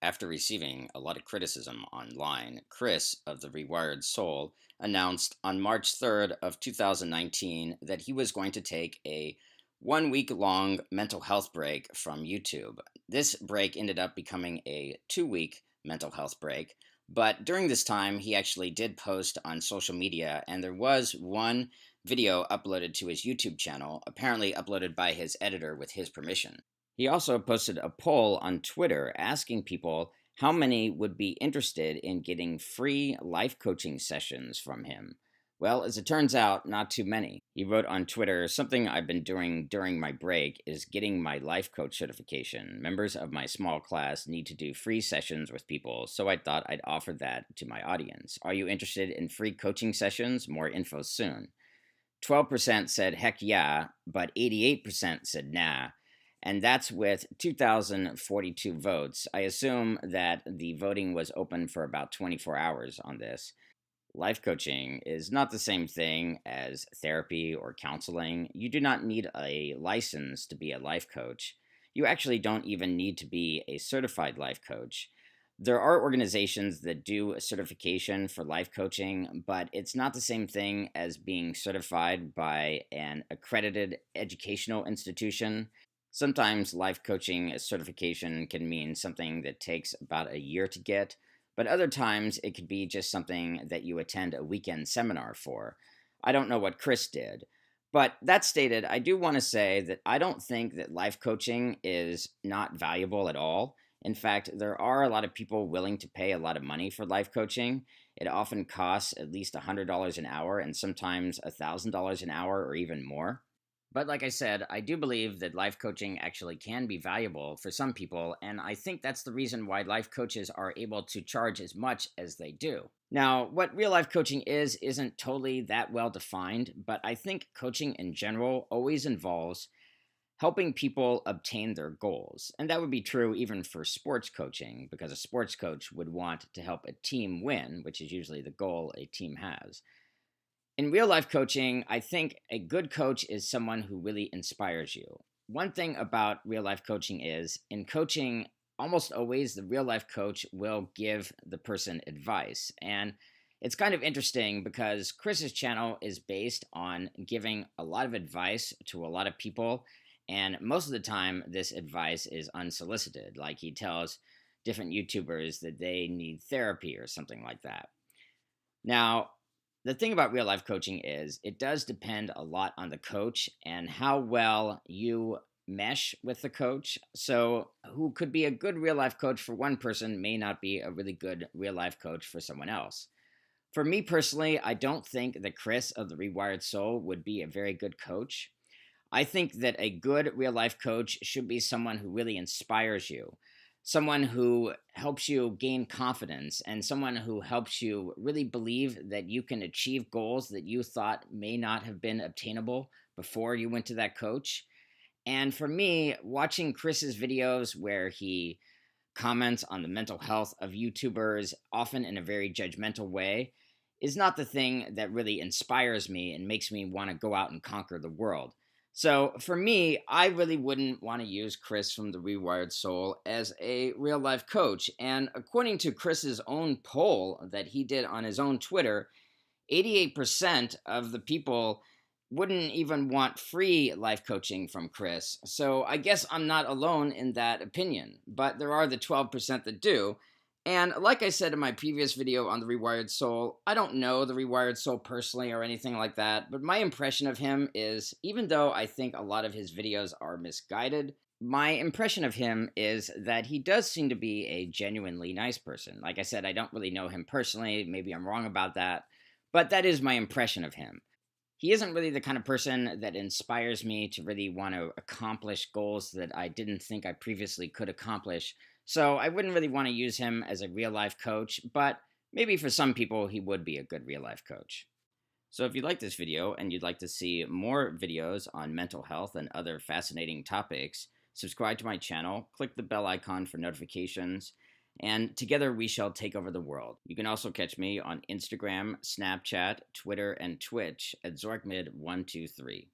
After receiving a lot of criticism online, Chris of the Rewired Soul announced on March 3rd of 2019 that he was going to take a 1 week long mental health break from YouTube. This break ended up becoming a 2 week mental health break, but during this time he actually did post on social media, and there was one video uploaded to his YouTube channel, apparently uploaded by his editor with his permission. He also posted a poll on Twitter asking people how many would be interested in getting free life coaching sessions from him. Well, as it turns out, not too many. He wrote on Twitter, "Something I've been doing during my break is getting my life coach certification. Members of my small class need to do free sessions with people, so I thought I'd offer that to my audience. Are you interested in free coaching sessions? More info soon." 12% said heck yeah, but 88% said nah. And that's with 2,042 votes. I assume that the voting was open for about 24 hours on this. Life coaching is not the same thing as therapy or counseling. You do not need a license to be a life coach. You actually don't even need to be a certified life coach. There are organizations that do a certification for life coaching, but it's not the same thing as being certified by an accredited educational institution. Sometimes life coaching certification can mean something that takes about a year to get, but other times it could be just something that you attend a weekend seminar for. I don't know what Chris did. But that stated, I do want to say that I don't think that life coaching is not valuable at all. In fact, there are a lot of people willing to pay a lot of money for life coaching. It often costs at least $100 an hour and sometimes $1,000 an hour or even more. But like I said, I do believe that life coaching actually can be valuable for some people, and I think that's the reason why life coaches are able to charge as much as they do. Now, what real life coaching isn't totally that well defined, but I think coaching in general always involves helping people obtain their goals. And that would be true even for sports coaching, because a sports coach would want to help a team win, which is usually the goal a team has. In real life coaching, I think a good coach is someone who really inspires you. One thing about real life coaching is, in coaching, almost always the real life coach will give the person advice. And it's kind of interesting because Chris's channel is based on giving a lot of advice to a lot of people. And most of the time, this advice is unsolicited. Like, he tells different YouTubers that they need therapy or something like that. Now, the thing about real life coaching is it does depend a lot on the coach and how well you mesh with the coach. So, who could be a good real life coach for one person may not be a really good real life coach for someone else. For me personally, I don't think that Chris of the Rewired Soul would be a very good coach. I think that a good real life coach should be someone who really inspires you, someone who helps you gain confidence, and someone who helps you really believe that you can achieve goals that you thought may not have been obtainable before you went to that coach. And for me, watching Chris's videos where he comments on the mental health of YouTubers, often in a very judgmental way, is not the thing that really inspires me and makes me want to go out and conquer the world. So for me, I really wouldn't want to use Chris from the Rewired Soul as a real life coach. And according to Chris's own poll that he did on his own Twitter, 88% of the people wouldn't even want free life coaching from Chris. So I guess I'm not alone in that opinion, but there are the 12% that do. And like I said in my previous video on the Rewired Soul, I don't know the Rewired Soul personally or anything like that, but my impression of him is, even though I think a lot of his videos are misguided, my impression of him is that he does seem to be a genuinely nice person. Like I said, I don't really know him personally. Maybe I'm wrong about that, but that is my impression of him. He isn't really the kind of person that inspires me to really want to accomplish goals that I didn't think I previously could accomplish. So I wouldn't really want to use him as a real life coach, but maybe for some people he would be a good real life coach. So if you like this video and you'd like to see more videos on mental health and other fascinating topics, subscribe to my channel, click the bell icon for notifications, and together we shall take over the world. You can also catch me on Instagram, Snapchat, Twitter, and Twitch at ZorkMid123.